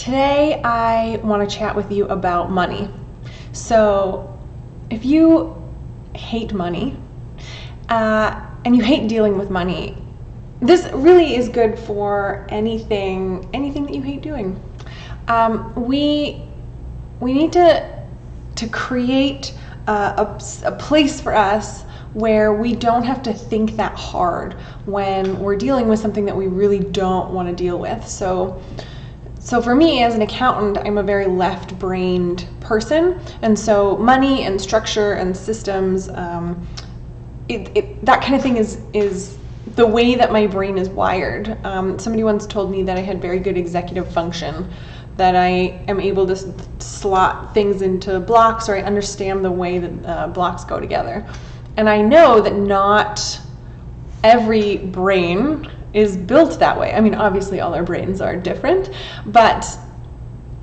Today I want to chat with you about money. So if you hate money and you hate dealing with money, this really is good for anything that you hate doing. We need to create a place for us where we don't have to think that hard when we're dealing with something that we really don't want to deal with. So for me, as an accountant, I'm a very left-brained person, and so money and structure and systems, that kind of thing is the way that my brain is wired. Somebody once told me that I had very good executive function, that I am able to slot things into blocks, or I understand the way that blocks go together. And I know that not every brain is built that way. I mean, obviously all our brains are different, but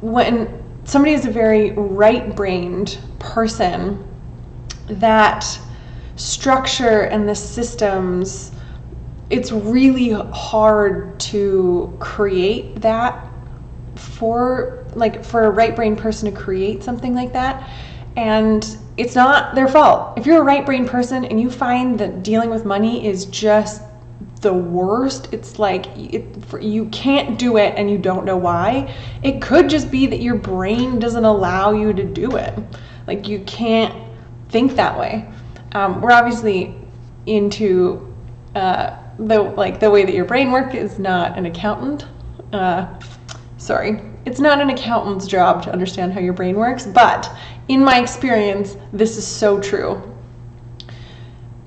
when somebody is a very right-brained person, that structure and the systems, it's really hard to create that for a right-brained person to create something like that. And it's not their fault. If you're a right-brained person and you find that dealing with money is just the worst, it's like you can't do it and you don't know why, it could just be that your brain doesn't allow you to do it. Like, you can't think that way. We're obviously into the way that your brain works is not an accountant. It's not an accountant's job to understand how your brain works, but in my experience, this is so true.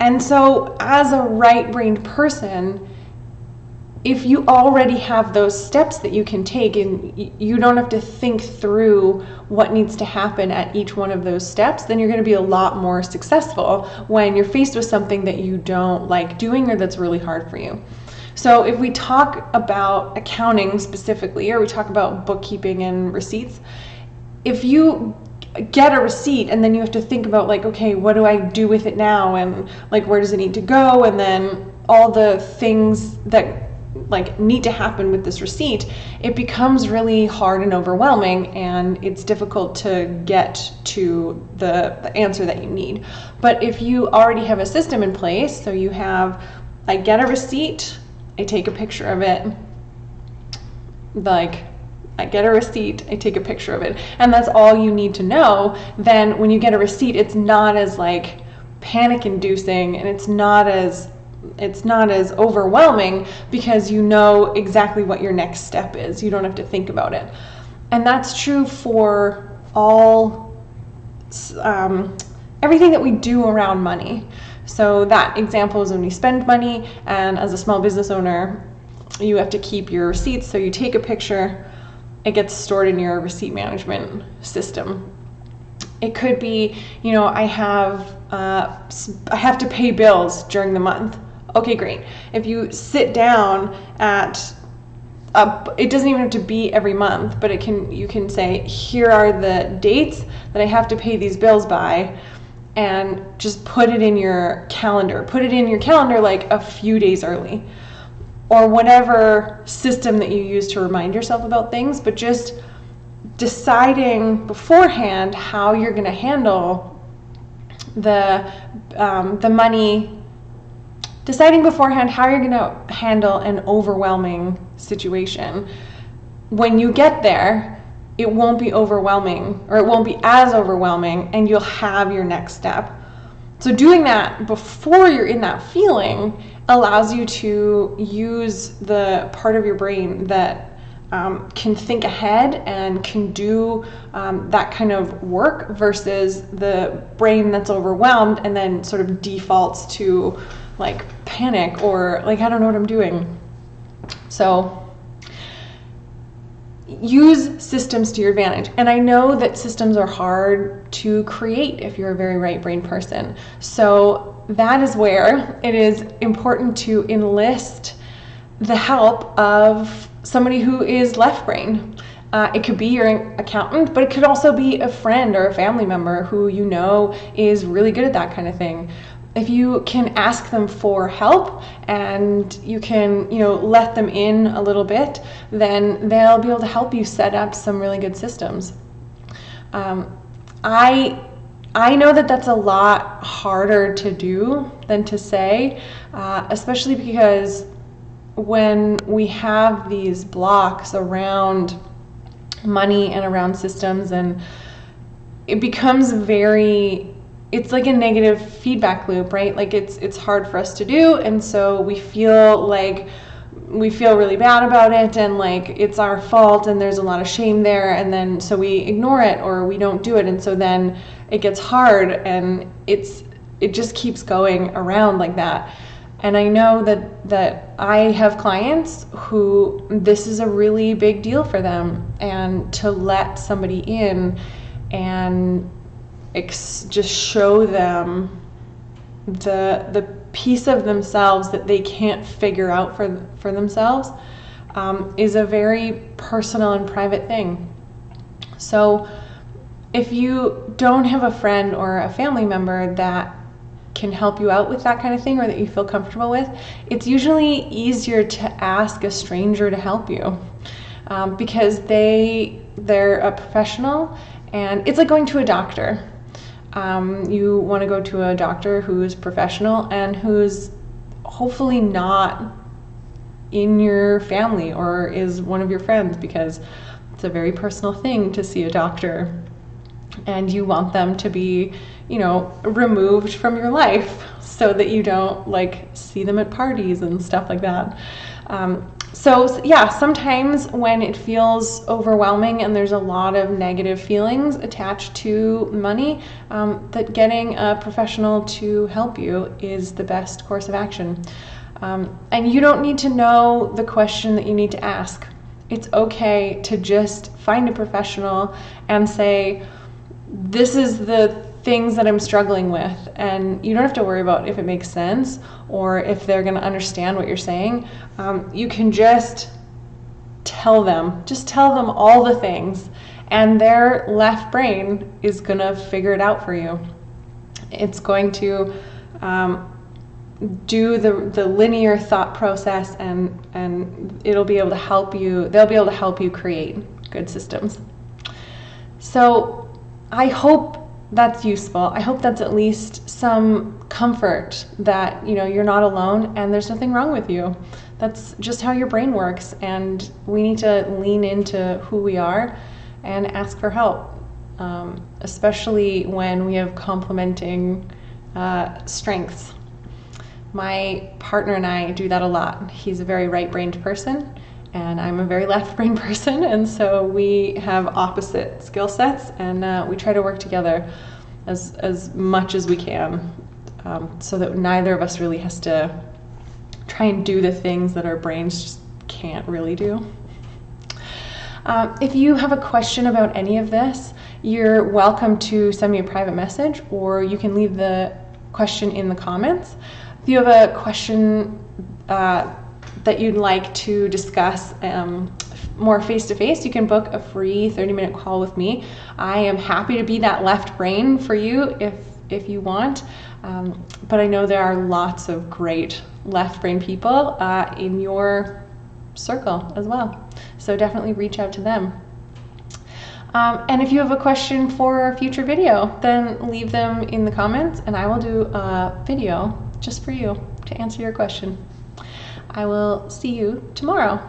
And so as a right-brained person, if you already have those steps that you can take and you don't have to think through what needs to happen at each one of those steps, then you're going to be a lot more successful when you're faced with something that you don't like doing or that's really hard for you. So if we talk about accounting specifically, or we talk about bookkeeping and receipts, if you get a receipt and then you have to think about, like, okay, what do I do with it now, and like, where does it need to go, and then all the things that like need to happen with this receipt, it becomes really hard and overwhelming, and it's difficult to get to the answer that you need. But if you already have a system in place, so you have, I get a receipt, I take a picture of it, I get a receipt, I take a picture of it, and that's all you need to know. Then when you get a receipt, it's not as like panic inducing, and it's not as overwhelming, because you know exactly what your next step is. You don't have to think about it. And that's true for all everything that we do around money. So that example is when you spend money, and as a small business owner, you have to keep your receipts, so you take a picture, it gets stored in your receipt management system. It could be, I have to pay bills during the month. Okay, great. If you sit down it doesn't even have to be every month, but you can say, here are the dates that I have to pay these bills by, and just put it in your calendar. Put it in your calendar like a few days early, or whatever system that you use to remind yourself about things, but just deciding beforehand how you're going to handle the money, deciding beforehand how you're going to handle an overwhelming situation. When you get there, it won't be overwhelming, or it won't be as overwhelming, and you'll have your next step. So doing that before you're in that feeling allows you to use the part of your brain that can think ahead and can do that kind of work, versus the brain that's overwhelmed and then sort of defaults to like panic, or like, I don't know what I'm doing. So use systems to your advantage. And I know that systems are hard to create if you're a very right-brained person. So that is where it is important to enlist the help of somebody who is left-brained. It could be your accountant, but it could also be a friend or a family member who is really good at that kind of thing. if you can ask them for help and you can, let them in a little bit, then they'll be able to help you set up some really good systems. I know that that's a lot harder to do than to say, especially because when we have these blocks around money and around systems, and it becomes it's like a negative feedback loop, right? Like it's hard for us to do, and so we feel really bad about it, and like it's our fault, and there's a lot of shame there, and then so we ignore it or we don't do it, and so then it gets hard, and it just keeps going around like that. And I know that I have clients who this is a really big deal for them, and to let somebody in and just show them the piece of themselves that they can't figure out for themselves is a very personal and private thing. So if you don't have a friend or a family member that can help you out with that kind of thing, or that you feel comfortable with, it's usually easier to ask a stranger to help you, because they're a professional, and it's like going to a doctor. You want to go to a doctor who's professional and who's hopefully not in your family or is one of your friends, because it's a very personal thing to see a doctor, and you want them to be, removed from your life so that you don't see them at parties and stuff like that. So yeah, sometimes when it feels overwhelming and there's a lot of negative feelings attached to money, that getting a professional to help you is the best course of action. And you don't need to know the question that you need to ask. It's okay to just find a professional and say, this is the things that I'm struggling with, and you don't have to worry about if it makes sense or if they're going to understand what you're saying. You can just tell them all the things, and their left brain is going to figure it out for you. It's going to do the linear thought process, and it'll be able to help you. They'll be able to help you create good systems. So I hope that's useful. I hope that's at least some comfort that you're not alone and there's nothing wrong with you. That's just how your brain works, and we need to lean into who we are and ask for help, especially when we have complementing strengths. My partner and I do that a lot. He's a very right-brained person, and I'm a very left-brained person, and so we have opposite skill sets, and we try to work together as much as we can, so that neither of us really has to try and do the things that our brains just can't really do. If you have a question about any of this, you're welcome to send me a private message, or you can leave the question in the comments. If you have a question that you'd like to discuss more face-to-face, you can book a free 30-minute call with me. I am happy to be that left brain for you if you want, but I know there are lots of great left brain people in your circle as well, so definitely reach out to them. And if you have a question for a future video, then leave them in the comments, and I will do a video just for you to answer your question. I will see you tomorrow.